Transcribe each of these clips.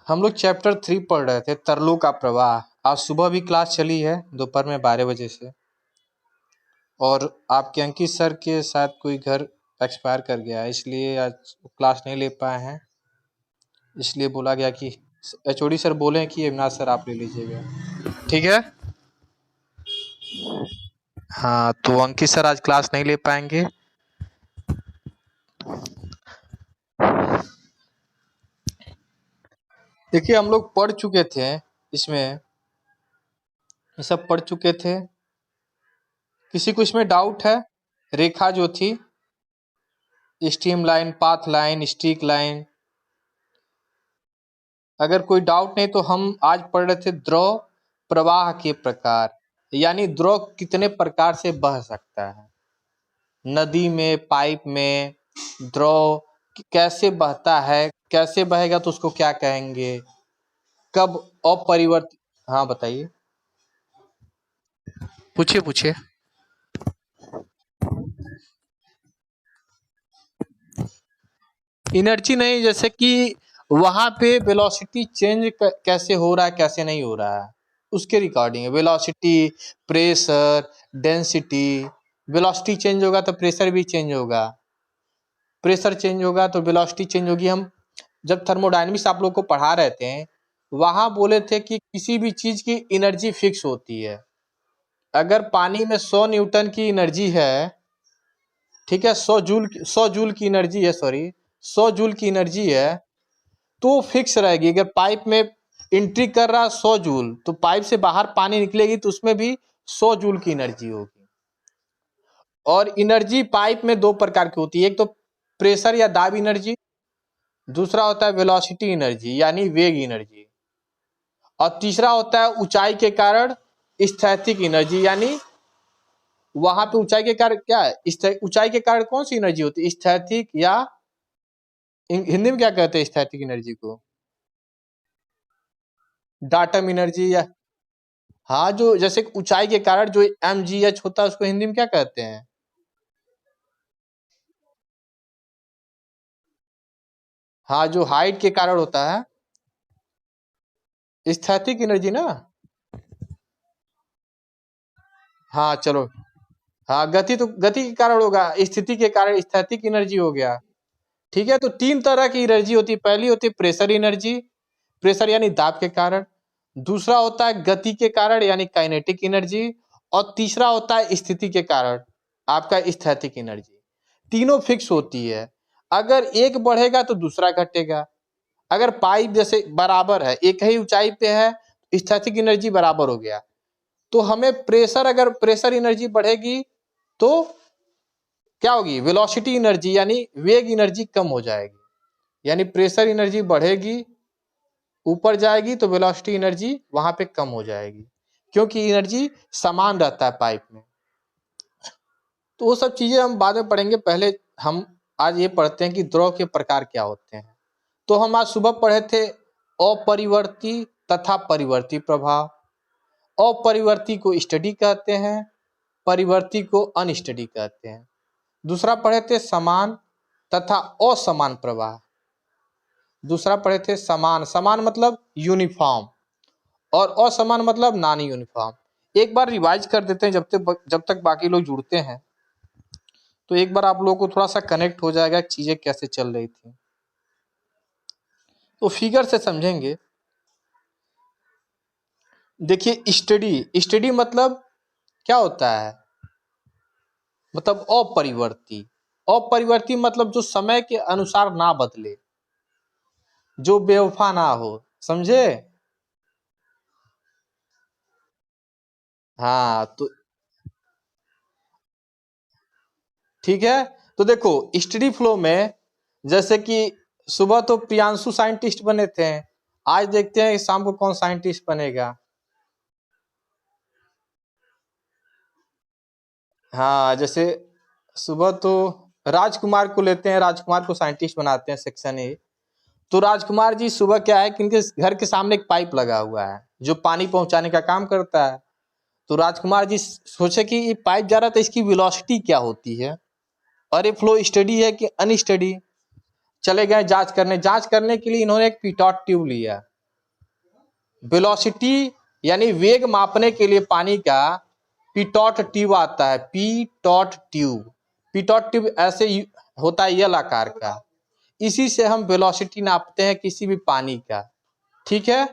हम लोग चैप्टर 3 पढ़ रहे थे, तरलों का प्रवाह। आज सुबह भी क्लास चली है, दोपहर में 12 बजे से। और आपके अंकित सर के साथ कोई घर एक्सपायर कर गया है, इसलिए आज क्लास नहीं ले पाए हैं। इसलिए बोला गया कि एचओडी सर बोले कि अविनाश सर आप ले लीजिएगा, ठीक है। हाँ, तो अंकित सर आज क्लास नहीं ले पाएंगे। देखिए, हम लोग पढ़ चुके थे, इसमें ये सब पढ़ चुके थे। किसी को इसमें डाउट है? रेखा जो थी, stream line, path line, streak line, अगर कोई डाउट नहीं तो हम आज पढ़ रहे थे द्रव प्रवाह के प्रकार, यानी द्रव कितने प्रकार से बह सकता है। नदी में, पाइप में द्रव कैसे बहता है, कैसे बहेगा तो उसको क्या कहेंगे, कब अपरिवर्तित। हाँ बताइए, पूछिए पूछिए। एनर्जी नहीं, जैसे कि वहां पे वेलोसिटी चेंज कैसे हो रहा है, कैसे नहीं हो रहा है, उसके recording. Velocity, pressure, density. Velocity change होगा तो प्रेशर भी चेंज होगा, प्रेशर चेंज होगा तो वेलोसिटी चेंज होगी। हम जब थर्मोडायनेमिक्स आप लोग को पढ़ा रहे थे, वहां बोले थे कि किसी भी चीज की एनर्जी फिक्स होती है। अगर पानी में 100 न्यूटन की एनर्जी है, ठीक है, 100 जूल की एनर्जी है, सॉरी 100 जूल की एनर्जी है, तो फिक्स रहेगी। अगर पाइप में एंट्री कर रहा है 100 जूल, तो पाइप से बाहर पानी निकलेगी तो उसमें भी 100 जूल की एनर्जी होगी। और एनर्जी पाइप में दो प्रकार की होती है, एक तो प्रेशर या दाब एनर्जी, दूसरा होता है वेलोसिटी एनर्जी यानी वेग एनर्जी, और तीसरा होता है ऊंचाई के कारण स्थैतिक एनर्जी। यानी वहां पे ऊंचाई के कारण क्या है, ऊंचाई के कारण कौन सी एनर्जी होती है, स्थैतिक, या हिंदी में क्या कहते हैं स्थैतिक एनर्जी को, डाटम एनर्जी। या हाँ, जो जैसे ऊंचाई के कारण जो mgh होता है उसको हिंदी में क्या कहते हैं? हाँ, जो हाइट के कारण होता है, स्थैतिक एनर्जी ना। हाँ चलो, हाँ गति तो गति के कारण होगा, स्थिति के कारण स्थैतिक एनर्जी हो गया, ठीक है। तो तीन तरह की एनर्जी होती है। पहली होती है प्रेशर एनर्जी, प्रेशर यानी दाब के कारण। दूसरा होता है गति के कारण यानी काइनेटिक एनर्जी। और तीसरा होता है स्थिति के कारण, आपका स्थैतिक एनर्जी। तीनों फिक्स होती है, अगर एक बढ़ेगा तो दूसरा घटेगा। अगर पाइप जैसे बराबर है, एक ही ऊंचाई पे है, स्थैतिक एनर्जी बराबर हो गया, तो हमें प्रेशर, अगर प्रेशर एनर्जी बढ़ेगी तो क्या होगी, वेलोसिटी एनर्जी यानी वेग एनर्जी कम हो जाएगी। यानी प्रेशर एनर्जी बढ़ेगी, ऊपर जाएगी, तो वेलोसिटी एनर्जी वहां पे कम हो जाएगी, क्योंकि एनर्जी समान रहता है पाइप में। तो वो सब चीजें हम बाद में पढ़ेंगे, पहले हम आज ये पढ़ते हैं कि द्रव के प्रकार क्या होते हैं। तो हम आज सुबह पढ़े थे अपरिवर्ती तथा परिवर्ती प्रभाव। अपरिवर्ती को स्टडी कहते हैं, परिवर्ती को अनस्टडी कहते हैं। दूसरा पढ़े थे समान तथा असमान प्रवाह। दूसरा पढ़े थे समान, समान मतलब यूनिफॉर्म, और असमान मतलब नॉन यूनिफॉर्म। एक बार रिवाइज कर देते हैं जब तक बाकी लोग जुड़ते हैं, तो एक बार आप लोगों को थोड़ा सा कनेक्ट हो जाएगा चीजें कैसे चल रही थी। तो फिगर से समझेंगे। देखिए, स्टडी, स्टडी मतलब क्या होता है, मतलब अपरिवर्ती। अपरिवर्ती मतलब जो समय के अनुसार ना बदले, जो बेवफा ना हो, समझे। हाँ तो ठीक है। तो देखो, स्टडी फ्लो में जैसे कि सुबह तो प्रियांशु साइंटिस्ट बने थे, आज देखते हैं शाम को कौन साइंटिस्ट बनेगा। हाँ, जैसे सुबह तो राजकुमार को लेते हैं, राजकुमार को साइंटिस्ट बनाते हैं सेक्शन ए। तो राजकुमार जी सुबह क्या है कि इनके घर के सामने एक पाइप लगा हुआ है जो पानी पहुंचाने का काम करता है। तो राजकुमार जी सोचे कि ये पाइप जा रहा था, इसकी वेलोसिटी क्या होती है, और ये फ्लो स्टडी है कि अनस्टडी। चले गए जांच करने, जांच करने के लिए इन्होंने एक पिटॉट ट्यूब लिया। वेलोसिटी यानी वेग मापने के लिए पानी का पीटॉट ट्यूब आता है, पीटॉट ट्यूब। पीटॉट ट्यूब ऐसे होता है यल आकार का, इसी से हम वेलोसिटी नापते हैं किसी भी पानी का। ठीक है,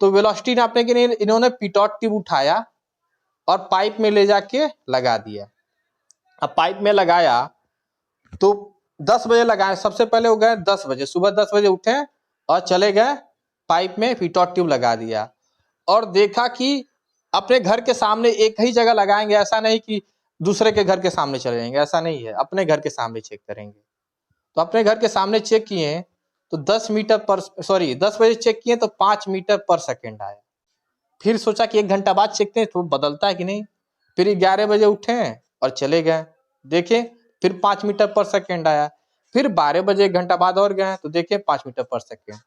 तो वेलोसिटी नापने के लिए इन्होंने पीटॉट ट्यूब उठाया और पाइप में ले जाके लगा दिया। अब पाइप में लगाया तो 10 बजे लगाए, सबसे पहले वो गए 10 बजे, सुबह 10 बजे उठे और चले गए पाइप में पीटॉट ट्यूब लगा दिया और देखा कि अपने घर के सामने एक ही जगह लगाएंगे, ऐसा नहीं कि दूसरे के घर के सामने चले जाएंगे, ऐसा नहीं है, अपने घर के सामने चेक करेंगे। तो अपने घर के सामने चेक किए तो 10 बजे चेक किए तो 5 मीटर पर सेकेंड आया। फिर सोचा कि 1 घंटा बाद चेकते हैं तो बदलता है कि नहीं। फिर 11 बजे उठे और चले गए, देखे फिर 5 मीटर पर सेकेंड आया। फिर 12 बजे 1 घंटा बाद और गए तो देखे 5 मीटर पर सेकेंड।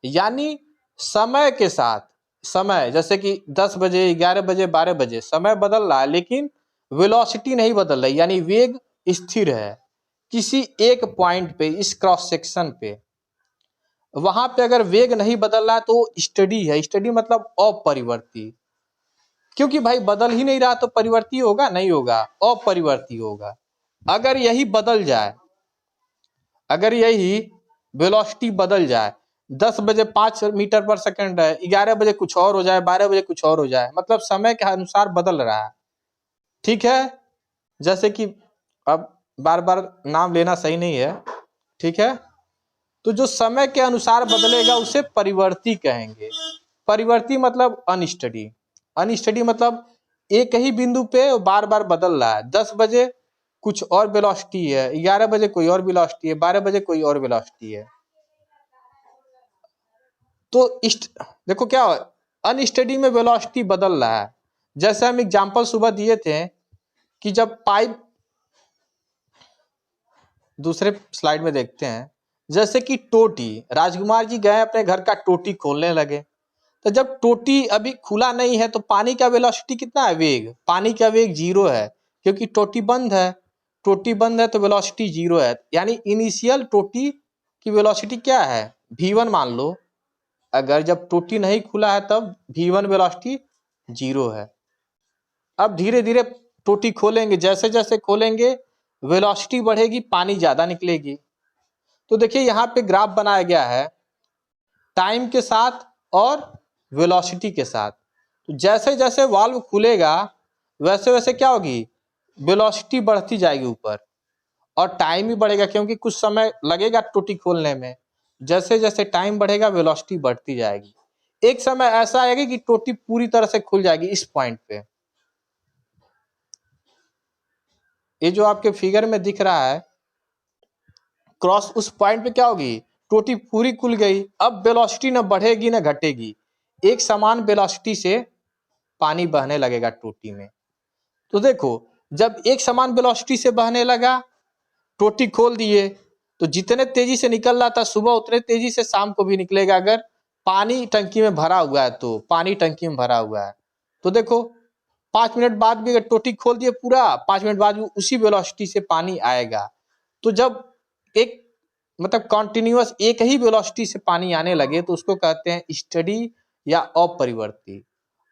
यानी समय के साथ, समय जैसे कि 10 बजे 11 बजे 12 बजे समय बदल रहा है लेकिन वेलोसिटी नहीं बदल रही, यानी वेग स्थिर है किसी एक पॉइंट पे, इस क्रॉस सेक्शन पे। वहां पे अगर वेग नहीं बदल रहा है तो स्टडी है, स्टडी मतलब अपरिवर्ती, क्योंकि भाई बदल ही नहीं रहा तो परिवर्ती होगा नहीं होगा, अपरिवर्ती होगा। अगर यही बदल जाए, अगर यही वेलोसिटी बदल जाए, 10 बजे 5 मीटर पर सेकंड है, 11 बजे कुछ और हो जाए, 12 बजे कुछ और हो जाए, मतलब समय के अनुसार बदल रहा है। ठीक है, जैसे कि अब बार बार नाम लेना सही नहीं है, ठीक है, तो जो समय के अनुसार बदलेगा उसे परिवर्ती कहेंगे। परिवर्ती मतलब अनस्टडी, अनस्टडी मतलब एक ही बिंदु पे बार बार बदल रहा है। 10 बजे कुछ और वेलोसिटी है, 11 बजे कोई और वेलोसिटी है, 12 बजे कोई और वेलोसिटी है। तो देखो क्या अनस्टडी में वेलोसिटी बदल रहा है। जैसे हम एग्जांपल सुबह दिए थे कि जब पाइप, दूसरे स्लाइड में देखते हैं, जैसे कि टोटी, राजकुमार जी गए अपने घर का टोटी खोलने लगे, तो जब टोटी अभी खुला नहीं है तो पानी का वेलोसिटी कितना है, वेग, पानी का वेग 0 है क्योंकि टोटी बंद है। टोटी बंद है तो वेलोसिटी 0 है, यानी इनिशियल टोटी की वेलोसिटी क्या है, v1 मान लो। अगर जब टोटी नहीं खुला है तब v1 वेलोसिटी 0 है। अब धीरे धीरे टोटी खोलेंगे, जैसे जैसे खोलेंगे वेलोसिटी बढ़ेगी, पानी ज्यादा निकलेगी। तो देखिए यहाँ पे ग्राफ बनाया गया है टाइम के साथ और वेलोसिटी के साथ। तो जैसे जैसे वाल्व खुलेगा वैसे वैसे क्या होगी, वेलोसिटी बढ़ती जाएगी ऊपर और टाइम भी बढ़ेगा क्योंकि कुछ समय लगेगा टोटी खोलने में। जैसे जैसे टाइम बढ़ेगा वेलोसिटी बढ़ती जाएगी। एक समय ऐसा आएगा कि टोटी पूरी तरह से खुल जाएगी इस पॉइंट पे। ये जो आपके फिगर में दिख रहा है क्रॉस, उस पॉइंट पे क्या होगी, टोटी पूरी खुल गई। अब वेलोसिटी न बढ़ेगी न घटेगी, एक समान वेलोसिटी से पानी बहने लगेगा टोटी में। तो देखो जब एक समान वेलोसिटी से बहने लगा, टोटी खोल दिए, तो जितने तेजी से निकल रहा था सुबह उतने तेजी से शाम को भी निकलेगा। अगर पानी टंकी में भरा हुआ है तो, पानी टंकी में भरा हुआ है तो देखो 5 मिनट बाद भी अगर टोटी खोल दिए पूरा, 5 मिनट बाद भी उसी वेलोसिटी से पानी आएगा। तो जब एक मतलब कॉन्टिन्यूअस एक ही वेलोसिटी से पानी आने लगे तो उसको कहते हैं स्टडी या अपरिवर्ती।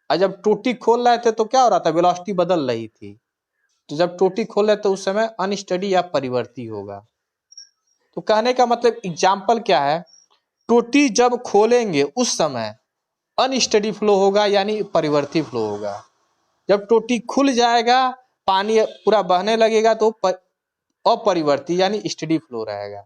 और जब टोटी खोल रहे थे तो क्या हो रहा था, वेलोसिटी बदल रही थी। तो जब टोटी खोले तो उस समय अनस्टडी या परिवर्ती होगा। तो कहने का मतलब एग्जाम्पल क्या है, टोटी जब खोलेंगे उस समय अनस्टडी फ्लो होगा यानी परिवर्ती फ्लो होगा। जब टोटी खुल जाएगा पानी पूरा बहने लगेगा तो अपरिवर्ती यानी स्टडी फ्लो रहेगा।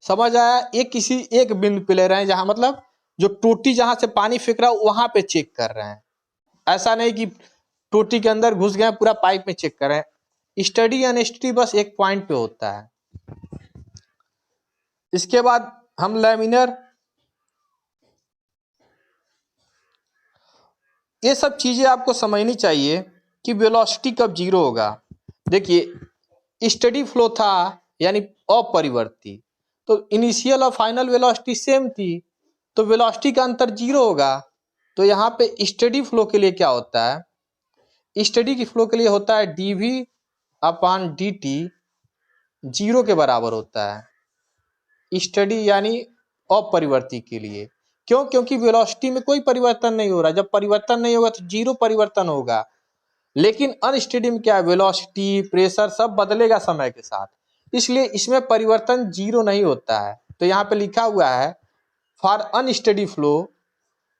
समझ आया, एक किसी एक बिंदु पे ले रहे हैं जहां मतलब जो टोटी जहां से पानी फेंक रहा है वहां पे चेक कर रहे हैं, ऐसा नहीं कि टोटी के अंदर घुस गए पूरा पाइप में चेक कर रहे हैं। स्टडी अनस्टडी बस एक पॉइंट पे होता है। इसके बाद हम लैमिनर, ये सब चीजें आपको समझनी चाहिए कि वेलोसिटी कब 0 होगा। देखिए स्टडी फ्लो था यानी अपरिवर्ती, तो इनिशियल और फाइनल वेलोसिटी सेम थी तो वेलोसिटी का अंतर 0 होगा। तो यहाँ पे स्टडी फ्लो के लिए क्या होता है, स्टडी की फ्लो के लिए होता है dv अपॉन dt 0 के बराबर होता है, स्टडी यानी अपरिवर्ती के लिए। क्यों? क्योंकि वेलोसिटी में कोई परिवर्तन नहीं हो रहा। जब परिवर्तन नहीं होगा तो जीरो परिवर्तन होगा। लेकिन अनस्टेडी में क्या है, वेलोसिटी, प्रेशर सब बदलेगा समय के साथ, इसलिए इसमें परिवर्तन जीरो नहीं होता है। तो यहाँ पे लिखा हुआ है for unsteady flow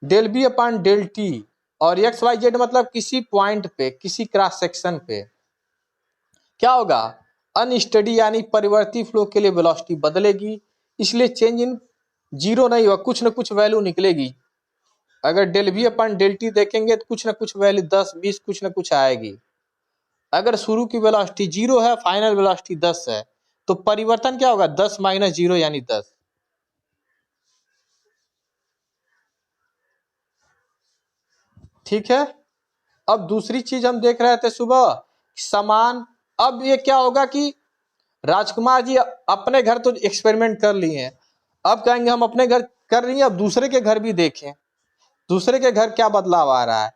del b upon del t, और एक्स वाई जेड मतलब किसी पॉइंट पे, किसी क्रॉस सेक्शन पे क्या होगा, अनस्टेडी यानी परिवर्ती फ्लो के लिए वेलोसिटी बदलेगी, इसलिए चेंज इन जीरो नहीं होगा, कुछ ना कुछ वैल्यू निकलेगी। अगर del v upon del t देखेंगे तो कुछ ना कुछ वैल्यू 10 20 कुछ ना कुछ आएगी। अगर शुरू की वेलोसिटी जीरो है, फाइनल वेलोसिटी 10 है, तो परिवर्तन क्या होगा, 10 माइनस जीरो यानी 10। ठीक है। अब दूसरी चीज हम देख रहे थे सुबह, समान। अब ये क्या होगा कि राजकुमार जी अपने घर तो एक्सपेरिमेंट कर लिए हैं, अब कहेंगे हम अपने घर कर रही हैं, अब दूसरे के घर भी देखें, दूसरे के घर क्या बदलाव आ रहा है।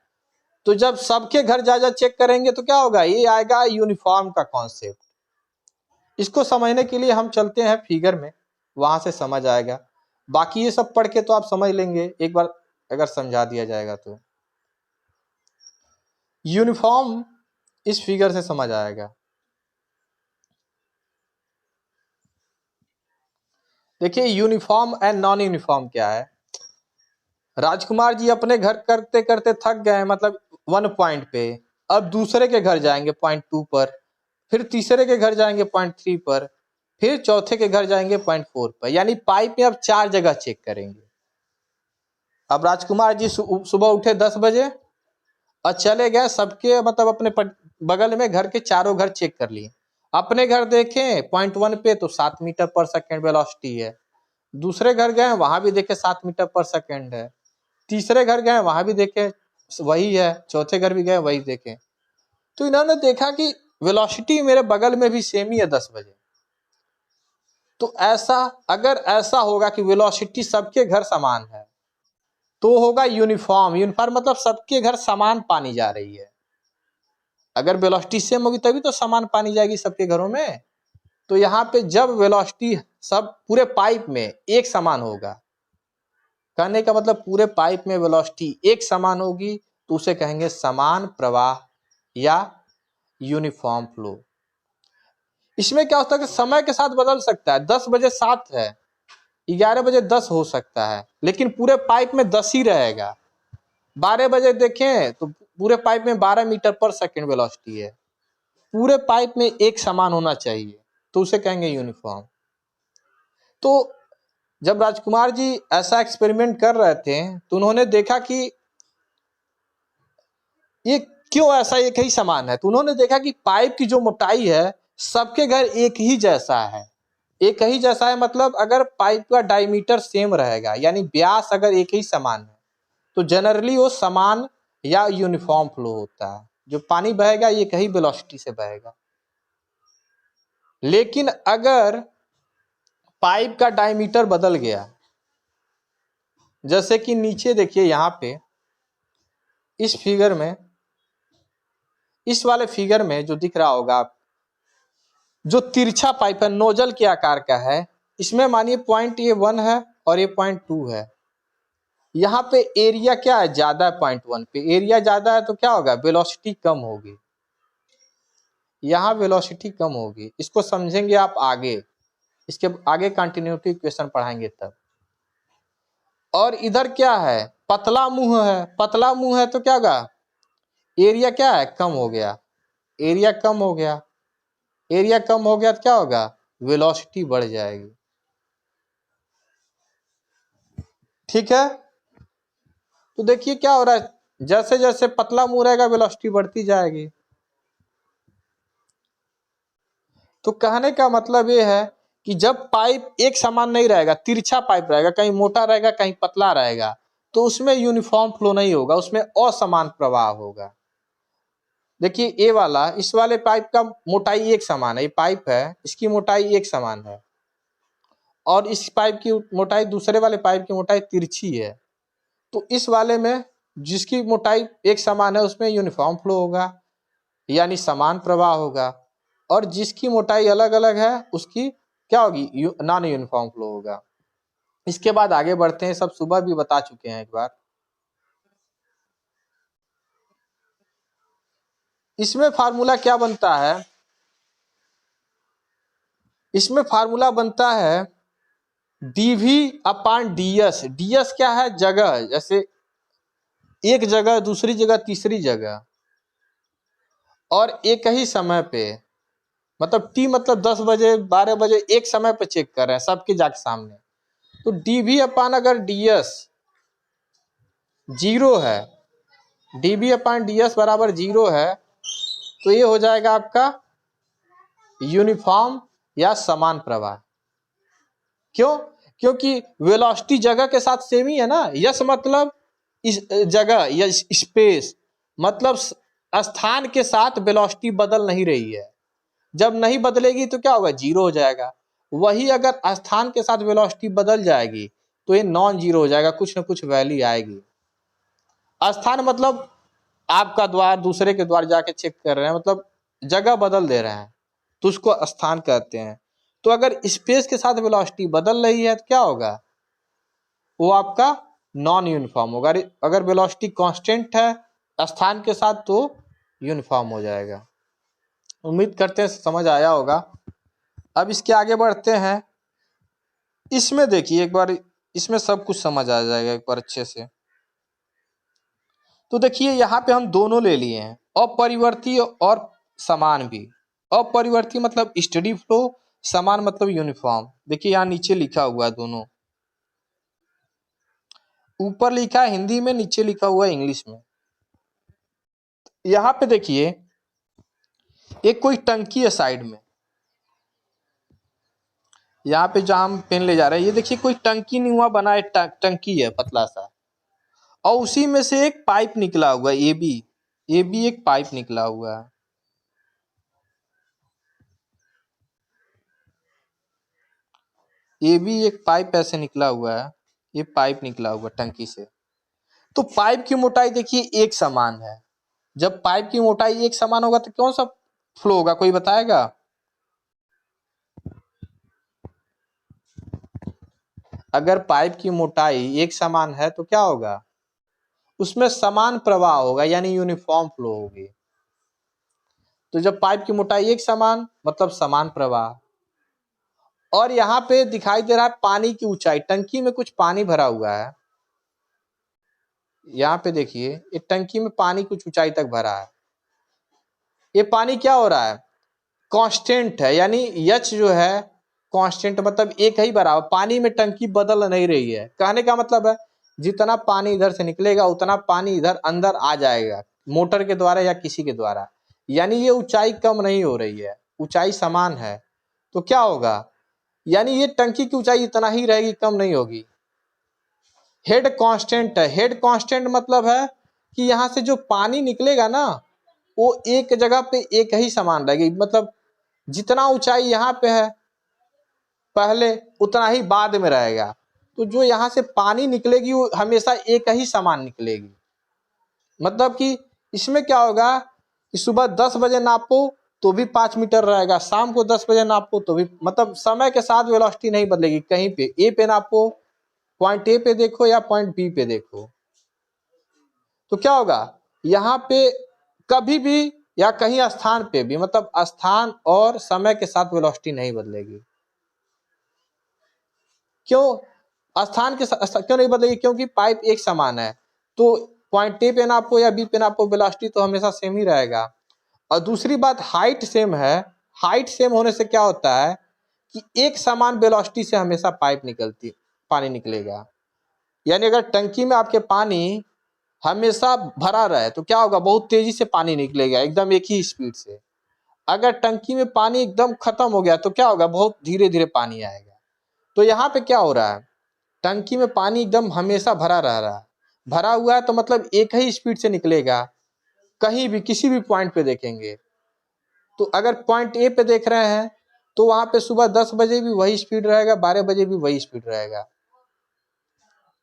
तो जब सबके घर जा चेक करेंगे तो क्या होगा, ये आएगा यूनिफॉर्म का कॉन्सेप्ट। इसको समझने के लिए हम चलते हैं फिगर में, वहां से समझ आएगा। बाकी ये सब पढ़ के तो आप समझ लेंगे एक बार अगर समझा दिया जाएगा तो। यूनिफॉर्म इस फिगर से समझ आएगा। देखिए यूनिफॉर्म एंड नॉन यूनिफॉर्म क्या है। राजकुमार जी अपने घर करते करते थक गए, मतलब 1 पॉइंट पे, अब दूसरे के घर जाएंगे पॉइंट 2 पर, फिर तीसरे के घर जाएंगे पॉइंट 3 पर, फिर चौथे के घर जाएंगे पॉइंट 4 पर, यानी पाइप में अब 4 जगह चेक करेंगे। अब राजकुमार जी सुबह उठे 10 बजे और चले गए सबके, मतलब अपने बगल में घर के चारों घर चेक कर लिए। अपने घर देखें पॉइंट 1 पे तो 7 मीटर पर सेकेंड वेलोसिटी है, दूसरे घर गए वहां भी देखे 7 मीटर पर सेकेंड है, तीसरे घर गए वहां भी देखे वही है, चौथे घर भी गए वही देखे। तो इन्होंने देखा कि वेलोसिटी मेरे बगल में भी सेम ही है 10 बजे। तो ऐसा, अगर ऐसा होगा कि वेलोसिटी सबके घर समान है तो होगा यूनिफॉर्म। यूनिफॉर्म मतलब सबके घर समान पानी जा रही है। अगर वेलोसिटी सेम होगी तभी तो समान पानी जाएगी सबके घरों में। तो यहाँ पे जब वेलोसिटी सब पूरे पाइप में एक समान होगा, कहने का मतलब पूरे पाइप में वेलोसिटी एक समान होगी, तो उसे कहेंगे समान प्रवाह या यूनिफॉर्म फ्लो। इसमें क्या होता है कि समय के साथ बदल सकता है, 10 बजे 7 है, 11 बजे 10 हो सकता है, लेकिन पूरे पाइप में 10 ही रहेगा। 12 बजे देखें तो पूरे पाइप में 12 मीटर पर सेकेंड वेलोसिटी है। पूरे पाइप में एक समान होना चाहिए, तो उसे कहेंगे यूनिफॉर्म। तो जब राजकुमार जी ऐसा एक्सपेरिमेंट कर रहे थे तो उन्होंने देखा कि ये क्यों ऐसा एक ही समान है। तो उन्होंने देखा कि पाइप की जो मोटाई है सबके घर एक ही जैसा है। एक ही जैसा है मतलब अगर पाइप का डायमीटर सेम रहेगा, यानी व्यास अगर एक ही समान है, तो जनरली वो समान या यूनिफॉर्म फ्लो होता है। जो पानी बहेगा एक ही वेलोसिटी से बहेगा। लेकिन अगर पाइप का डायमीटर बदल गया, जैसे कि नीचे देखिए यहाँ पे इस फिगर में, इस वाले फिगर में जो दिख रहा होगा आप, जो तिरछा पाइप है नोजल के आकार का है, इसमें मानिए पॉइंट ये 1 है और ये पॉइंट 2 है। यहाँ पे एरिया क्या है, ज्यादा है पॉइंट 1 पे। एरिया ज्यादा है तो क्या होगा, वेलोसिटी कम होगी। यहाँ वेलोसिटी कम होगी, इसको समझेंगे आप आगे, इसके आगे कंटिन्यूटी इक्वेशन पढ़ाएंगे तब। और इधर क्या है, पतला मुंह है। पतला मुंह है तो क्या होगा, एरिया क्या है, कम हो गया। एरिया कम हो गया, एरिया कम हो गया तो क्या होगा, वेलोसिटी बढ़ जाएगी। ठीक है। तो देखिए क्या हो रहा है, जैसे जैसे पतला मुंह रहेगा वेलोसिटी बढ़ती जाएगी। तो कहने का मतलब ये है कि जब पाइप एक समान नहीं रहेगा, तिरछा पाइप रहेगा, कहीं मोटा रहेगा कहीं पतला रहेगा, तो उसमें यूनिफॉर्म फ्लो नहीं होगा, उसमें असमान प्रवाह होगा। देखिए ए वाला, इस वाले पाइप का मोटाई एक समान है, ये पाइप है इसकी मोटाई एक समान है, और इस पाइप की मोटाई, दूसरे वाले पाइप की मोटाई तिरछी है। तो इस वाले में जिसकी मोटाई एक समान है उसमें यूनिफॉर्म फ्लो होगा, यानी समान प्रवाह होगा, और जिसकी मोटाई अलग अलग है उसकी क्या होगी, नॉन यूनिफॉर्म फ्लो होगा। इसके बाद आगे बढ़ते हैं, सब सुबह भी बता चुके हैं एक बार। इसमें फार्मूला क्या बनता है, इसमें फार्मूला बनता है dv अपान ds। ds क्या है, जगह, जैसे एक जगह, दूसरी जगह, तीसरी जगह, और एक ही समय पे, मतलब t मतलब 10 बजे 12 बजे एक समय पे चेक कर रहे हैं सबके जाके सामने। तो dv अपान अगर ds जीरो है, dv अपान ds बराबर जीरो है, तो ये हो जाएगा आपका यूनिफॉर्म या समान प्रवाह। क्यों? क्योंकि वेलोसिटी जगह के साथ सेम ही है ना। यस मतलब इस जगह या स्पेस, मतलब स्थान के साथ वेलोसिटी बदल नहीं रही है। जब नहीं बदलेगी तो क्या होगा, जीरो हो जाएगा। वही अगर स्थान के साथ वेलोसिटी बदल जाएगी तो ये नॉन जीरो हो जाएगा, कुछ ना कुछ वैल्यू आएगी। स्थान मतलब आपका द्वार दूसरे के द्वार जाके चेक कर रहे हैं, मतलब जगह बदल दे रहे हैं, तो उसको स्थान कहते हैं। तो अगर स्पेस के साथ वेलोसिटी बदल रही है तो क्या होगा, वो आपका नॉन यूनिफॉर्म होगा। अगर वेलोसिटी कांस्टेंट है स्थान के साथ तो यूनिफॉर्म हो जाएगा। उम्मीद करते हैं समझ आया होगा। अब इसके आगे बढ़ते हैं। इसमें देखिए एक बार, इसमें सब कुछ समझ आ जाएगा एक बार अच्छे से। तो देखिए यहाँ पे हम दोनों ले लिए हैं, अपरिवर्ती और समान भी। अपरिवर्ती मतलब स्टेडी फ्लो, समान मतलब यूनिफॉर्म। देखिए यहाँ नीचे लिखा हुआ है दोनों, ऊपर लिखा है हिंदी में, नीचे लिखा हुआ है इंग्लिश में। यहाँ पे देखिए एक कोई टंकी है साइड में, यहाँ पे जहाँ हम पेन ले जा रहे हैं, ये देखिए कोई टंकी नहीं हुआ बना है, टंकी है पतला सा, और उसी में से एक पाइप निकला हुआ है, ए बी एक पाइप निकला हुआ है। ए बी एक पाइप ऐसे निकला हुआ है, ये पाइप निकला हुआ टंकी से। तो पाइप की मोटाई देखिए एक समान है। जब पाइप की मोटाई एक समान होगा तो कौन सा फ्लो होगा, कोई बताएगा? अगर पाइप की मोटाई एक समान है तो क्या होगा, उसमें समान प्रवाह होगा, यानी यूनिफॉर्म फ्लो होगी। तो जब पाइप की मोटाई एक समान मतलब समान प्रवाह। और यहाँ पे दिखाई दे रहा है पानी की ऊंचाई, टंकी में कुछ पानी भरा हुआ है। यहाँ पे देखिए ये टंकी में पानी कुछ ऊंचाई तक भरा है। ये पानी क्या हो रहा है, कांस्टेंट है, यानी एच जो है कांस्टेंट, मतलब एक ही बराबर। पानी में टंकी बदल नहीं रही है। कहने का मतलब है जितना पानी इधर से निकलेगा उतना पानी इधर अंदर आ जाएगा, मोटर के द्वारा या किसी के द्वारा। यानी ये ऊंचाई कम नहीं हो रही है, ऊंचाई समान है। तो क्या होगा, यानी ये टंकी की ऊंचाई इतना ही रहेगी, कम नहीं होगी। हेड कांस्टेंट है। हेड कांस्टेंट मतलब है कि यहाँ से जो पानी निकलेगा ना वो एक जगह पे एक ही समान रहेगी, मतलब जितना ऊंचाई यहाँ पे है पहले उतना ही बाद में रहेगा। तो जो यहाँ से पानी निकलेगी वो हमेशा एक ही समान निकलेगी। मतलब कि इसमें क्या होगा कि सुबह 10 बजे नापो तो भी 5 मीटर रहेगा, शाम को 10 बजे नापो तो भी, मतलब समय के साथ वेलोसिटी नहीं बदलेगी। कहीं पे ए पे नापो, पॉइंट ए पे देखो या पॉइंट बी पे देखो, तो क्या होगा यहाँ पे कभी भी या कहीं स्थान पे भी, मतलब स्थान और समय के साथ वेलोसिटी नहीं बदलेगी। क्यों स्थान के क्यों नहीं बदलेगी, क्योंकि पाइप एक समान है। तो पॉइंट ए पे नापो या बी पे नापो, वेलोसिटी तो हमेशा सेम ही रहेगा। और दूसरी बात हाइट सेम है। हाइट सेम होने से क्या होता है कि एक समान वेलोसिटी से हमेशा पाइप निकलती, पानी निकलेगा। यानी अगर टंकी में आपके पानी हमेशा भरा रहे तो क्या होगा, बहुत तेजी से पानी निकलेगा एकदम एक ही स्पीड से। अगर टंकी में पानी एकदम खत्म हो गया तो क्या होगा, बहुत धीरे धीरे पानी आएगा। तो यहाँ पे क्या हो रहा है, टंकी में पानी एकदम हमेशा भरा रह रहा है। भरा हुआ है तो मतलब एक ही स्पीड से निकलेगा। कहीं भी किसी भी पॉइंट पे देखेंगे तो अगर पॉइंट ए पे देख रहे हैं तो वहां पे सुबह 10 बजे भी वही स्पीड रहेगा, 12 बजे भी वही स्पीड रहेगा।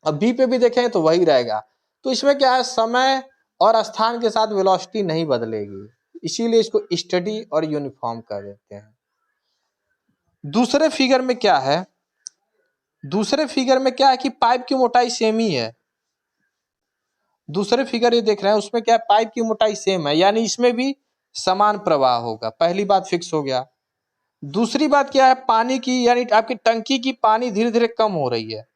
अब बी पे भी देखें तो वही रहेगा। तो इसमें क्या है, समय और स्थान के साथ वेलोसिटी नहीं बदलेगी, इसीलिए इसको स्टडी और यूनिफॉर्म कह देते हैं। दूसरे फिगर में क्या है, दूसरे फिगर में क्या है कि पाइप की मोटाई सेम ही है। दूसरे फिगर ये देख रहे हैं उसमें क्या है, पाइप की मोटाई सेम है, यानी इसमें भी समान प्रवाह होगा। पहली बात फिक्स हो गया। दूसरी बात क्या है, पानी की यानी आपकी टंकी की पानी धीरे धीरे कम हो रही है।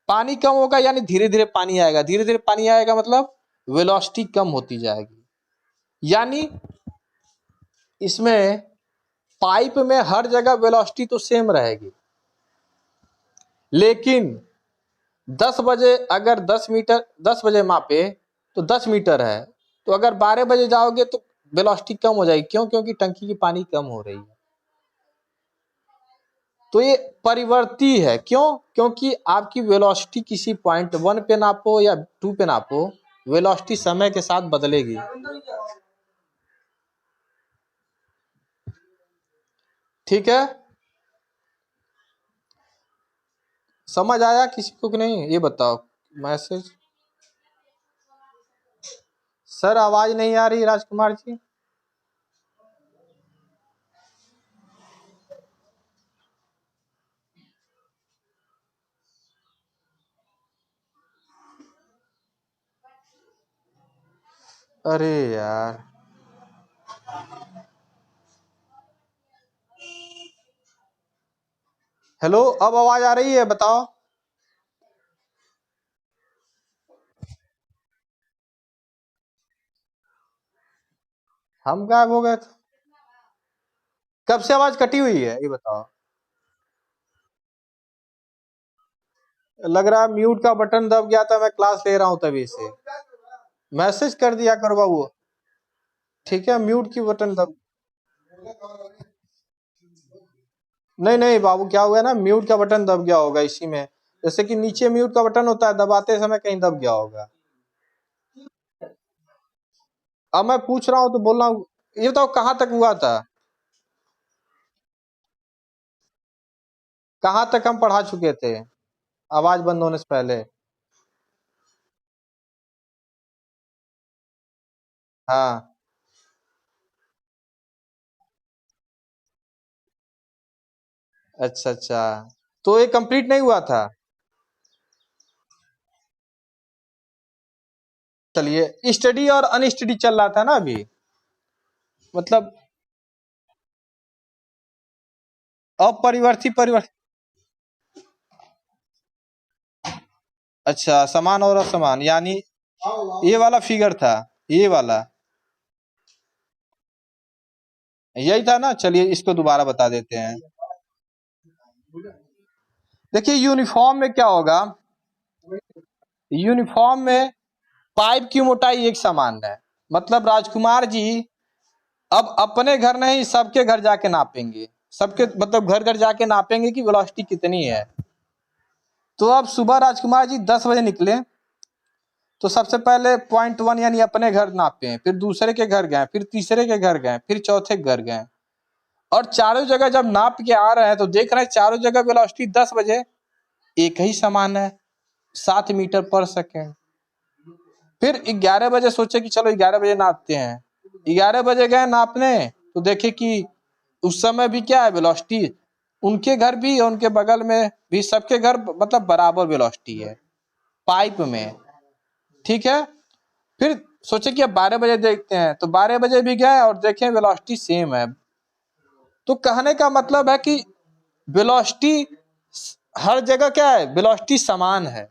पानी कम होगा यानी धीरे धीरे पानी आएगा, धीरे धीरे पानी आएगा मतलब वेलोसिटी कम होती जाएगी। यानी इसमें पाइप में हर जगह वेलोसिटी तो सेम रहेगी, लेकिन 10 बजे अगर 10 मीटर 10 बजे मापे तो 10 मीटर है, तो अगर 12 बजे जाओगे तो वेलोसिटी कम हो जाएगी। क्यों? क्योंकि टंकी की पानी कम हो रही है। तो ये परिवर्ती है। क्यों? क्योंकि आपकी वेलोसिटी किसी पॉइंट 1 पे नापो या 2 पे नापो, वेलोसिटी समय के साथ बदलेगी। ठीक है, समझ आया किसी को कि नहीं ये बताओ। मैसेज सर आवाज नहीं आ रही राजकुमार जी। अरे यार, हेलो, अब आवाज आ रही है बताओ। हम गायब हो गए थे? कब से आवाज कटी हुई है ये बताओ। लग रहा है म्यूट का बटन दब गया था, मैं क्लास ले रहा हूं तभी से। मैसेज कर दिया करो बाबू। ठीक है, म्यूट की बटन दब। नहीं नहीं बाबू, क्या हुआ है ना, म्यूट का बटन दब गया होगा इसी में। जैसे कि नीचे म्यूट का बटन होता है, दबाते समय कहीं दब गया होगा। अब मैं पूछ रहा हूँ तो बोल रहा हूँ। ये बताओ कहाँ तक हुआ था, कहाँ तक हम पढ़ा चुके थे आवाज बंद होने से पहले। हाँ, अच्छा अच्छा, तो ये कंप्लीट नहीं हुआ था। चलिए, स्टडी और अनस्टडी चल रहा था ना अभी, मतलब अपरिवर्ती परिवर्ती। अच्छा, समान और असमान, यानी ये वाला फिगर था, ये वाला यही था ना। चलिए इसको दोबारा बता देते हैं। देखिए यूनिफॉर्म में क्या होगा, यूनिफॉर्म में पाइप की मोटाई एक समान है। मतलब राजकुमार जी अब अपने घर नहीं सबके घर जाके नापेंगे, सबके मतलब घर घर जाके नापेंगे कि वेलोसिटी कितनी है। तो अब सुबह राजकुमार जी 10 बजे निकले, तो सबसे पहले पॉइंट 1 यानी अपने घर नापे, फिर दूसरे के घर गए, फिर तीसरे के घर गए, फिर चौथे के घर गए, और चारों जगह जब नाप के आ रहे हैं तो देख रहे हैं चारों जगह वेलोसिटी 10 बजे एक ही समान है, 7 मीटर पर सेकेंड। फिर 11 बजे सोचे कि चलो 11 बजे नापते हैं। 11 बजे गए नापने, तो देखे कि उस समय भी क्या है, वेलोसिटी उनके घर भी और उनके बगल में भी सबके घर मतलब बराबर वेलोसिटी है पाइप में। ठीक है, फिर सोचे कि अब 12 बजे देखते हैं, तो 12 बजे भी गए और देखें वेलोसिटी सेम है। तो कहने का मतलब है कि वेलोसिटी हर जगह क्या है, वेलोसिटी समान है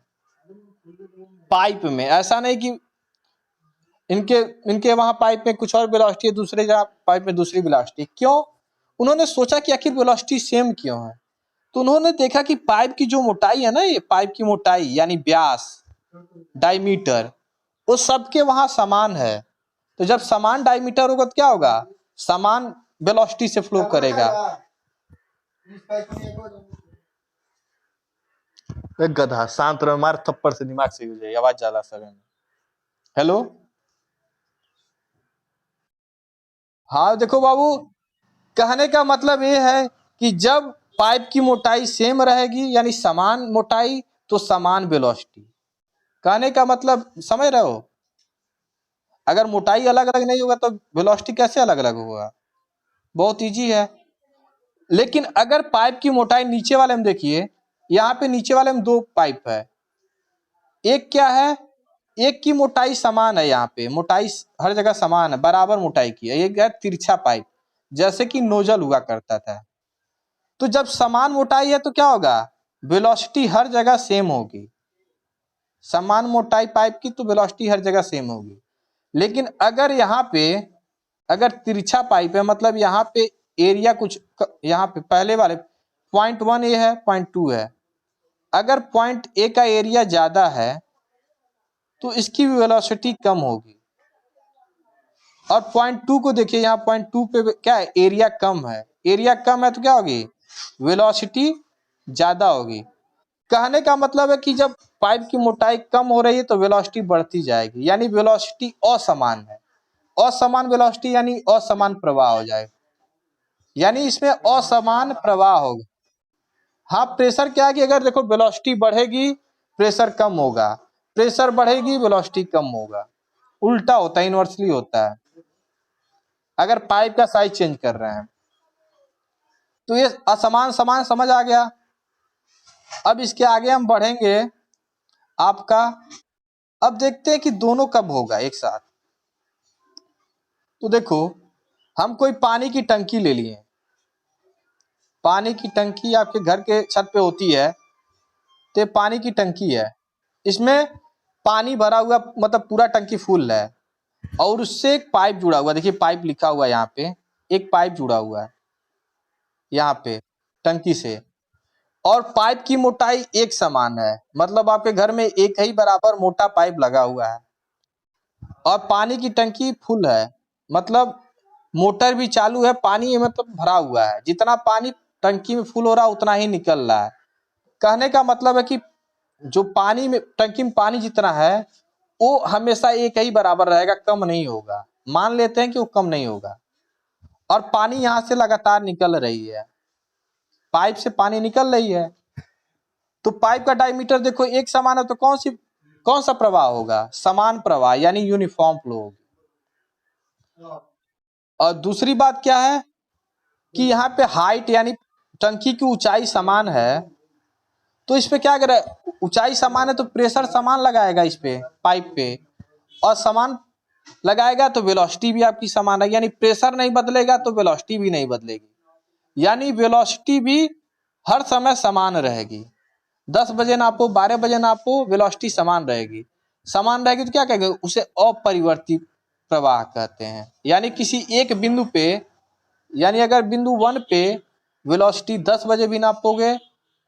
पाइप में। ऐसा नहीं कि इनके इनके वहां पाइप में कुछ और वेलोसिटी है, दूसरे जगह पाइप में दूसरी वेलोसिटी। क्यों? उन्होंने सोचा कि आखिर वेलोसिटी सेम क्यों है। तो उन्होंने देखा कि पाइप की जो मोटाई है ना, ये पाइप की मोटाई यानी व्यास, डायमीटर, वो सबके वहां समान है। तो जब समान डायमीटर होगा तो क्या होगा, समान वेलोसिटी से फ्लो करेगा। गधा शांत रहो, मार थप्पड़ से दिमाग सही हो जाएगी, आवाज ज्यादा सर। हेलो, हाँ देखो बाबू, कहने का मतलब ये है कि जब पाइप की मोटाई सेम रहेगी यानी समान मोटाई, तो समान वेलोसिटी। कहने का मतलब समझ रहे हो, अगर मोटाई अलग अलग नहीं होगा तो वेलोसिटी कैसे अलग अलग होगा। बहुत इजी है। लेकिन अगर पाइप की मोटाई नीचे वाले में देखिए, यहाँ पे नीचे वाले में 2 पाइप है, एक क्या है, एक की मोटाई समान है, यहाँ पे मोटाई हर जगह समान है, बराबर मोटाई की है, एक है तिरछा पाइप, जैसे कि नोजल हुआ करता था। तो जब समान मोटाई है तो क्या होगा, वेलोसिटी हर जगह सेम होगी, समान मोटाई पाइप की तो वेलोसिटी हर जगह सेम होगी। लेकिन अगर यहाँ पे अगर तिरछा पाइप है, मतलब यहाँ पे एरिया कुछ यहाँ पे पहले वाले 0.1 ए है, 0.2 है, अगर पॉइंट ए का एरिया ज्यादा है तो इसकी वेलोसिटी कम होगी, और 0.2 को देखिए, यहाँ 0.2 पे क्या है, एरिया कम है, एरिया कम है तो क्या होगी, वेलोसिटी ज्यादा होगी। कहने का मतलब है कि जब पाइप की मोटाई कम हो रही है तो वेलोसिटी बढ़ती जाएगी, यानी वेलोसिटी असमान है, असमान वेलोसिटी यानी असमान प्रवाह हो जाएगा, यानी इसमें असमान प्रवाह होगा। हाँ, प्रेशर क्या है कि अगर देखो वेलोसिटी बढ़ेगी प्रेशर कम होगा, प्रेशर बढ़ेगी वेलोसिटी कम होगा, उल्टा होता है, इनवर्सली होता है अगर पाइप का साइज चेंज कर रहे हैं। तो ये असमान समान समझ आ गया। अब इसके आगे हम बढ़ेंगे आपका, अब देखते हैं कि दोनों कब होगा एक साथ। तो देखो, हम कोई पानी की टंकी ले लिए, पानी की टंकी आपके घर के छत पे होती है, तो पानी की टंकी है, इसमें पानी भरा हुआ, मतलब पूरा टंकी फुल है, और उससे एक पाइप जुड़ा हुआ, देखिए पाइप लिखा हुआ है यहाँ पे, एक पाइप जुड़ा हुआ है यहाँ पे टंकी से, और पाइप की मोटाई एक समान है, मतलब आपके घर में एक ही बराबर मोटा पाइप लगा हुआ है, और पानी की टंकी फुल है, मतलब मोटर भी चालू है, पानी मतलब भरा हुआ है, जितना पानी टंकी में फुल हो रहा है उतना ही निकल रहा है। कहने का मतलब है कि जो पानी में टंकी में पानी जितना है वो हमेशा एक ही बराबर रहेगा, कम नहीं होगा, मान लेते हैं कि वो कम नहीं होगा, और पानी यहाँ से लगातार निकल रही है, पाइप से पानी निकल रही है, तो पाइप का डायमीटर देखो एक समान है, तो कौन सा प्रवाह होगा, समान प्रवाह, यानी यूनिफॉर्म फ्लो होगी। और दूसरी बात क्या है कि यहाँ पे हाइट यानी टंकी की ऊंचाई समान है, तो इस पे क्या करे, ऊंचाई समान है तो प्रेशर समान लगाएगा इस पे पाइप पे, और समान लगाएगा तो वेलोसिटी भी आपकी समान है, यानी प्रेशर नहीं बदलेगा तो वेलोसिटी भी नहीं बदलेगी, यानी वेलोसिटी भी हर समय समान रहेगी, 10 बजे नापो 12 बजे नापो वेलोसिटी समान रहेगी, समान रहेगी तो क्या कहेंगे, उसे अपरिवर्ती प्रवाह कहते हैं। यानी किसी एक बिंदु पे, यानी अगर बिंदु 1 पे वेलोसिटी 10 बजे भी नापोगे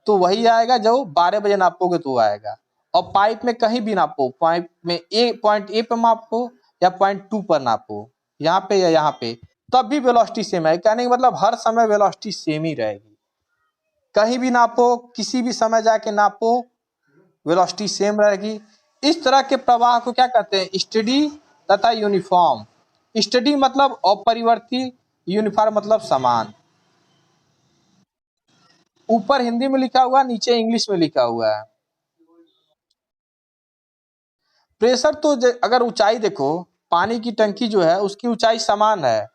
तो वही आएगा, जो 12 बजे नापोगे तो आएगा, और पाइप में कहीं भी नापो, पाइप में पॉइंट ए पे नापो या 0.2 पर नापो, यहाँ पे या यहाँ पे, तब भी वेलोसिटी सेम है, कहने का मतलब हर समय वेलोसिटी सेम ही रहेगी, कहीं भी नापो किसी भी समय जाके नापो वेलोसिटी सेम रहेगी। इस तरह के प्रवाह को क्या कहते हैं, स्टेडी तथा यूनिफॉर्म। स्टेडी मतलब अपरिवर्ती, यूनिफॉर्म मतलब समान। ऊपर हिंदी में लिखा हुआ, नीचे इंग्लिश में लिखा हुआ है। प्रेशर तो अगर ऊंचाई देखो, पानी की टंकी जो है उसकी ऊंचाई समान है,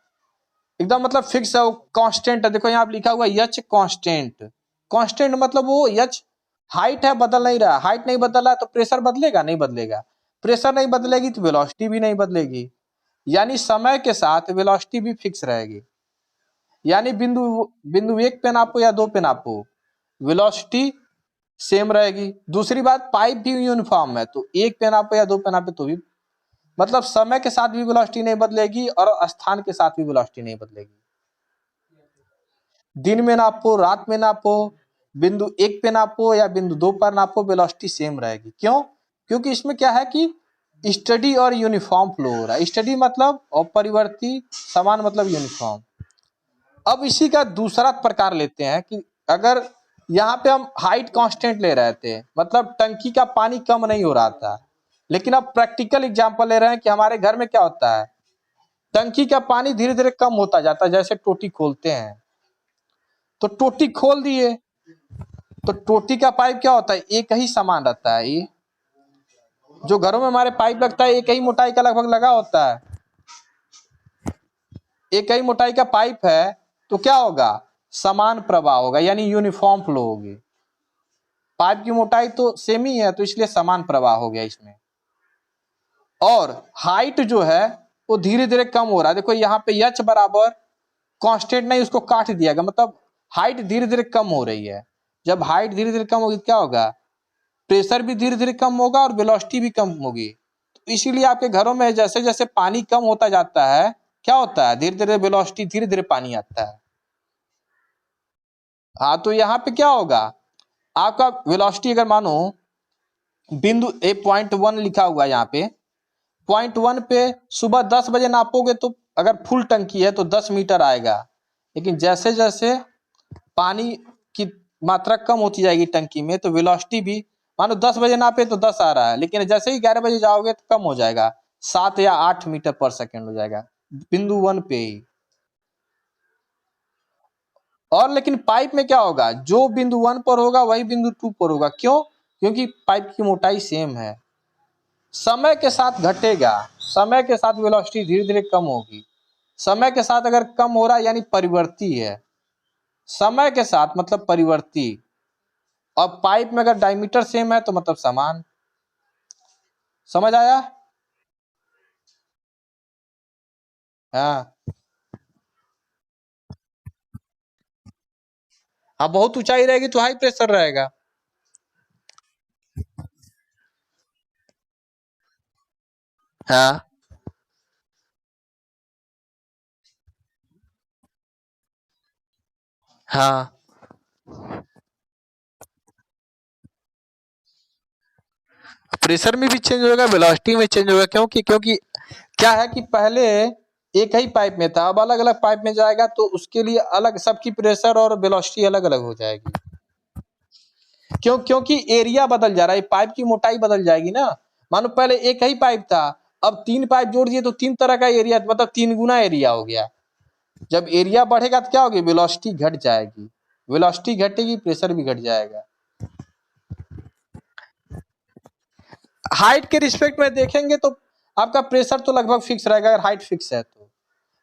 एकदम मतलब फिक्स है, वो कांस्टेंट है, देखो यहाँ लिखा हुआ एच कांस्टेंट, कांस्टेंट मतलब वो एच हाइट है, बदल नहीं रहा, हाइट नहीं बदल रहा है तो प्रेशर बदलेगा, नहीं बदलेगा, प्रेशर नहीं बदलेगी तो वेलोसिटी भी नहीं बदलेगी, यानी समय के साथ वेलोसिटी भी फिक्स रहेगी, यानी बिंदु बिंदु 1 पे नापो या 2 पे नापो वेलोसिटी सेम रहेगी। दूसरी बात, पाइप भी यूनिफॉर्म है, तो 1 पे नापो या 2 पे नापो तो भी, मतलब समय के साथ भी वेलोसिटी नहीं बदलेगी और स्थान के साथ भी वेलोसिटी नहीं बदलेगी, दिन में नापो रात में नापो, बिंदु 1 पे नापो या बिंदु 2 पर नापो, वेलोसिटी सेम रहेगी। क्यों? क्योंकि इसमें क्या है कि स्टडी और यूनिफॉर्म फ्लो हो रहा है, स्टडी मतलब अपरिवर्ती, समान मतलब यूनिफॉर्म। अब इसी का दूसरा प्रकार लेते हैं कि अगर यहाँ पे हम हाइट कांस्टेंट ले रहे थे, मतलब टंकी का पानी कम नहीं हो रहा था, लेकिन अब प्रैक्टिकल एग्जांपल ले रहे हैं कि हमारे घर में क्या होता है, टंकी का पानी धीरे धीरे कम होता जाता है, जैसे टोटी खोलते हैं, तो टोटी खोल दिए तो टोटी का पाइप क्या होता है, एक ही समान रहता है, ये जो घरों में हमारे पाइप लगता है एक ही मोटाई का लगभग लगा होता है, एक ही मोटाई का पाइप है, तो क्या होगा, समान प्रवाह होगा, यानी यूनिफॉर्म फ्लो होगी। पाइप की मोटाई तो सेम ही है, तो इसलिए समान प्रवाह हो गया इसमें। और हाइट जो है वो धीरे धीरे कम हो रहा है। देखो यहाँ पे एच बराबर कांस्टेंट नहीं, उसको काट दिया गया, मतलब हाइट धीरे धीरे कम हो रही है। जब हाइट धीरे धीरे कम होगी क्या होगा, प्रेशर भी धीरे धीरे कम होगा और वेलोसिटी भी कम होगी। तो इसीलिए आपके घरों में जैसे जैसे पानी कम होता जाता है क्या होता है, धीरे धीरे वेलोसिटी, धीरे धीरे पानी आता है। हाँ, तो यहाँ पे क्या होगा, आपका वेलोसिटी अगर मानो बिंदु ए .1 लिखा हुआ है यहाँ पे, .1 पे सुबह 10 बजे नापोगे तो अगर फुल टंकी है तो 10 मीटर आएगा। लेकिन जैसे जैसे पानी की मात्रा कम होती जाएगी टंकी में तो वेलोसिटी भी, मानो 10 बजे नापे तो 10 आ रहा है, लेकिन जैसे ही 11 बजे जाओगे तो कम हो जाएगा, 7 या 8 मीटर पर सेकेंड हो जाएगा बिंदु 1 पे ही। और लेकिन पाइप में क्या होगा, जो बिंदु 1 पर होगा वही बिंदु 2 पर होगा। क्यों? क्योंकि पाइप की मोटाई सेम है। समय के साथ घटेगा, समय के साथ वेलोसिटी धीरे धीरे कम होगी। समय के साथ अगर कम हो रहा है यानी परिवर्ती है, समय के साथ मतलब परिवर्ती। अब पाइप में अगर डायमीटर सेम है तो मतलब समान। समझ आया? हाँ हाँ, बहुत ऊंचाई रहेगी तो हाई प्रेशर रहेगा। हाँ हाँ, प्रेशर में भी चेंज होगा, वेलोसिटी में चेंज होगा। क्योंकि क्योंकि क्या है कि पहले एक ही पाइप में था, अब अलग अलग पाइप में जाएगा तो उसके लिए अलग, सबकी प्रेशर और वेलोसिटी अलग अलग हो जाएगी। क्योंकि एरिया बदल जा रहा है, पाइप की मोटाई बदल जाएगी ना। मानो पहले एक ही पाइप था, अब 3 पाइप जोड़ दिए तो 3 तरह का एरिया, मतलब 3 गुना एरिया हो गया। जब एरिया बढ़ेगा तो क्या होगी, वेलोसिटी घट जाएगी। वेलोसिटी घटेगी, प्रेशर भी घट जाएगा। हाइट के रिस्पेक्ट में देखेंगे तो आपका प्रेशर तो लगभग फिक्स रहेगा अगर हाइट फिक्स है तो,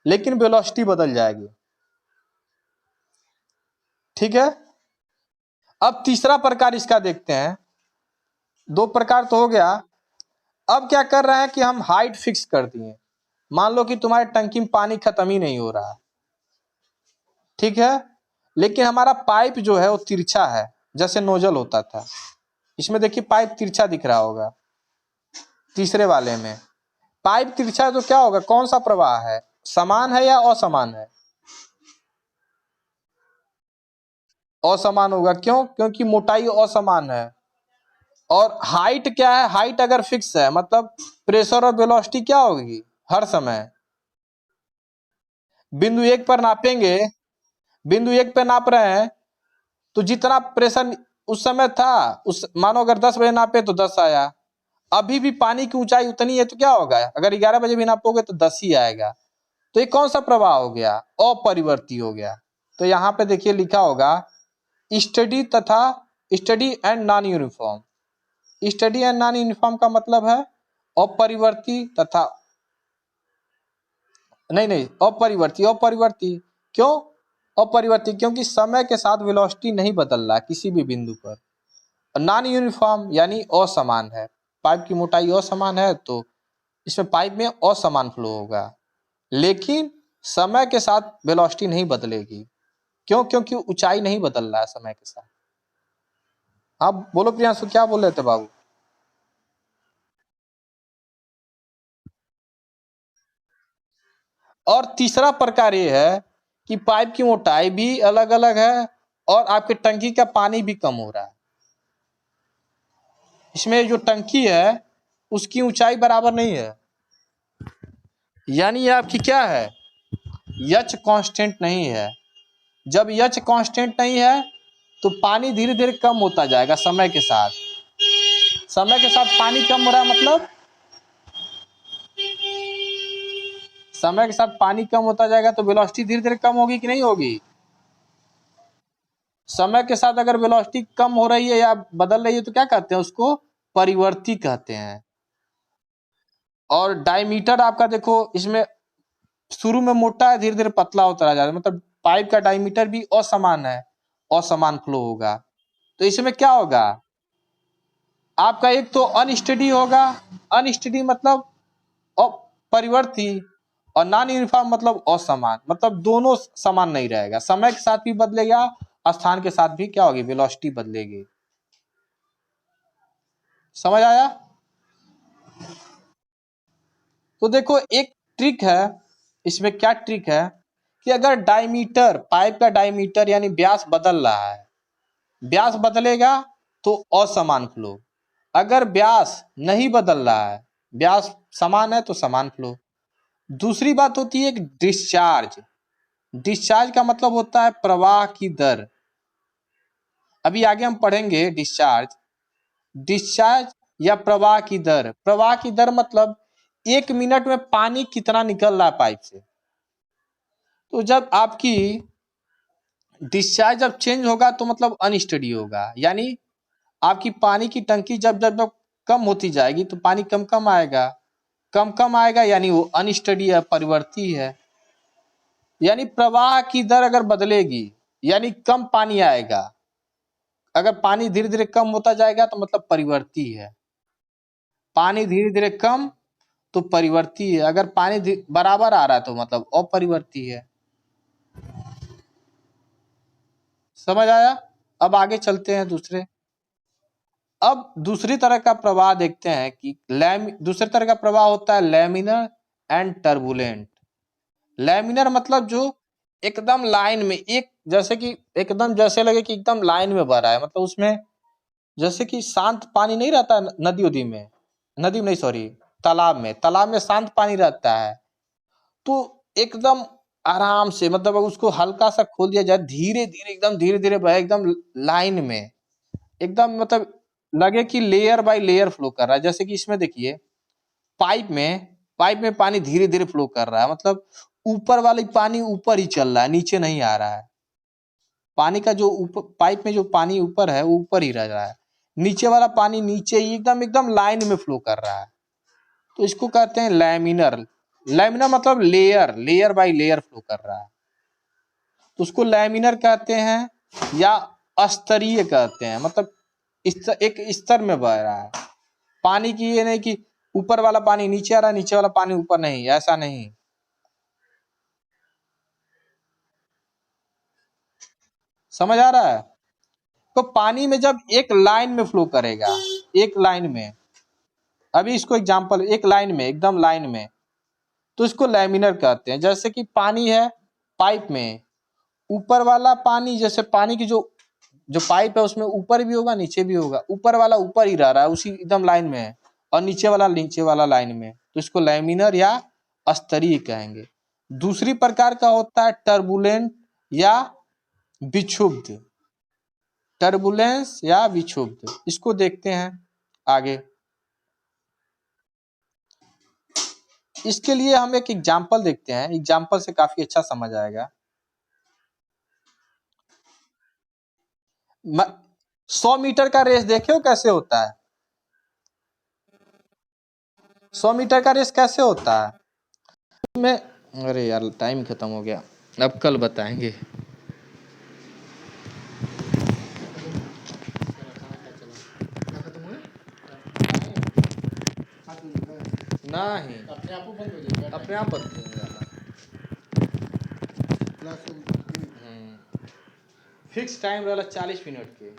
लेकिन वेलोसिटी बदल जाएगी। ठीक है। अब तीसरा प्रकार इसका देखते हैं। दो प्रकार तो हो गया। अब क्या कर रहे हैं कि हम हाइट फिक्स कर दिए। मान लो कि तुम्हारे टंकी में पानी खत्म ही नहीं हो रहा, ठीक है, लेकिन हमारा पाइप जो है वो तिरछा है, जैसे नोजल होता था। इसमें देखिए पाइप तिरछा दिख रहा होगा। तीसरे वाले में पाइप तिरछा है तो क्या होगा, कौन सा प्रवाह है, समान है या असमान है? असमान होगा। क्यों? क्योंकि मोटाई असमान है। और हाइट क्या है, हाइट अगर फिक्स है मतलब प्रेशर और वेलोसिटी क्या होगी हर समय। बिंदु एक पर नापेंगे, बिंदु एक पे नाप रहे हैं तो जितना प्रेशर उस समय था, उस मानो अगर 10 बजे नापे तो 10 आया, अभी भी पानी की ऊंचाई उतनी है तो क्या होगा, अगर 11 बजे भी नापोगे तो 10 ही आएगा। तो ये कौन सा प्रवाह हो गया, अपरिवर्ती हो गया। तो यहाँ पे देखिए लिखा होगा स्टडी तथा study and non uniform. Study and non uniform का मतलब है अपरिवर्ती तथा, नहीं नहीं, अपरिवर्ती, अपरिवर्ती। क्यों अपरिवर्ती? क्योंकि समय के साथ वेलोसिटी नहीं बदल रहा किसी भी बिंदु पर। नॉन यूनिफॉर्म यानी असमान है, पाइप की मोटाई असमान है तो इसमें पाइप में असमान फ्लो होगा, लेकिन समय के साथ वेलोसिटी नहीं बदलेगी। क्यों? क्योंकि ऊंचाई नहीं बदल रहा है समय के साथ। आप बोलो प्रियांशु, क्या बोल रहे थे बाबू? और तीसरा प्रकार ये है कि पाइप की मोटाई भी अलग अलग है और आपके टंकी का पानी भी कम हो रहा है। इसमें जो टंकी है उसकी ऊंचाई बराबर नहीं है, यानी आपकी क्या है, यच कांस्टेंट नहीं है। जब यच कांस्टेंट नहीं है तो पानी धीरे धीरे कम होता जाएगा समय के साथ। समय के साथ पानी कम हो रहा है मतलब समय के साथ पानी कम होता जाएगा तो वेलोसिटी धीरे धीरे कम होगी कि नहीं होगी? समय के साथ अगर वेलोसिटी कम हो रही है या बदल रही है तो क्या कहते हैं उसको, परिवर्ती कहते हैं। और डायमीटर आपका देखो इसमें शुरू में मोटा है, धीरे धीरे पतला होता जा रहा है, मतलब पाइप का डायमीटर भी असमान है, असमान फ्लो होगा। तो इसमें क्या होगा, आपका एक तो अनस्टेडी होगा, अनस्टेडी मतलब परिवर्ती, और नॉन यूनिफॉर्म मतलब असमान, मतलब दोनों समान नहीं रहेगा, समय के साथ भी बदलेगा, स्थान के साथ भी क्या होगी, वेलोसिटी बदलेगी। समझ आया? तो देखो एक ट्रिक है इसमें, क्या ट्रिक है कि अगर डायमीटर, पाइप का डायमीटर यानी व्यास बदल रहा है, व्यास बदलेगा तो असमान फ्लो, अगर व्यास नहीं बदल रहा है, व्यास समान है तो समान फ्लो। दूसरी बात होती है एक डिस्चार्ज, डिस्चार्ज का मतलब होता है प्रवाह की दर। अभी आगे हम पढ़ेंगे डिस्चार्ज, डिस्चार्ज या प्रवाह की दर। प्रवाह की दर मतलब 1 मिनट में पानी कितना निकल रहा है पाइप से। तो जब आपकी डिस्चार्ज जब चेंज होगा तो मतलब अनस्टेडी होगा, यानी आपकी पानी की टंकी जब जब जब कम होती जाएगी तो पानी कम कम आएगा, कम कम आएगा यानी वो अनस्टेडी है, परिवर्ती है। यानी प्रवाह की दर अगर बदलेगी यानी कम पानी आएगा, अगर पानी धीरे धीरे कम होता जाएगा तो मतलब परिवर्ती है, पानी धीरे धीरे कम तो परिवर्ती है, अगर पानी बराबर आ रहा है तो मतलब अपरिवर्ती है। समझ आया? अब आगे चलते हैं दूसरे। अब दूसरी तरह का प्रवाह देखते हैं कि दूसरे तरह का प्रवाह होता है लैमिनर एंड टर्बुलेंट। लैमिनर मतलब जो एकदम लाइन में, एक जैसे कि एकदम जैसे लगे कि एकदम लाइन में बह रहा है, मतलब उसमें जैसे कि शांत पानी नहीं रहता नदी उदी में, नदी में नहीं सॉरी, तालाब में, तालाब में शांत पानी रहता है, तो एकदम आराम से, मतलब उसको हल्का सा खोल दिया जाए, धीरे धीरे एकदम धीरे धीरे बहे, एकदम लाइन में, एकदम मतलब लगे कि लेयर बाय लेयर फ्लो कर रहा है। जैसे कि इसमें देखिए पाइप में पानी धीरे धीरे फ्लो कर रहा है, मतलब ऊपर वाली पानी ऊपर ही चल रहा है, नीचे नहीं आ रहा है। पानी का जो ऊपर पाइप में जो पानी ऊपर है वो ऊपर ही रह रहा है, नीचे वाला पानी नीचे ही एकदम एकदम लाइन में फ्लो कर रहा है, तो इसको कहते हैं लैमिनर। लैमिनर मतलब layer, layer by layer flow कर रहा है, तो उसको लैमिनर कहते हैं या स्तरीय कहते हैं, मतलब एक स्तर में बह रहा है पानी की, ये नहीं कि ऊपर वाला पानी नीचे आ रहा है, नीचे वाला पानी ऊपर नहीं, ऐसा नहीं। समझ आ रहा है? तो पानी में जब एक लाइन में फ्लो करेगा, एक लाइन में, अभी इसको एग्जांपल, एक लाइन में एकदम लाइन में, तो इसको लैमिनर कहते हैं। जैसे कि पानी है पाइप में, ऊपर वाला पानी, जैसे पानी की जो जो पाइप है उसमें ऊपर भी होगा नीचे भी होगा, ऊपर वाला ऊपर ही रह रहा है उसी एकदम लाइन में है, और नीचे वाला लाइन में, तो इसको लैमिनर या स्तरीय कहेंगे। दूसरी प्रकार का होता है टर्बुलेंट या विक्षुब्ध, टर्बुलेंस या विक्षुब्ध, इसको देखते हैं आगे। इसके लिए हम एक एग्जाम्पल देखते हैं, एग्जाम्पल से काफी अच्छा समझ आएगा। 100 मीटर का रेस देखे हो कैसे होता है? 100 मीटर का रेस कैसे होता है? मैं, अरे यार टाइम खत्म हो गया, अब कल बताएंगे। नहीं अपने आप बंद हो जाएगा, अपने आप बंद हो जाएगा। फिक्स टाइम रहला 40 मिनट के।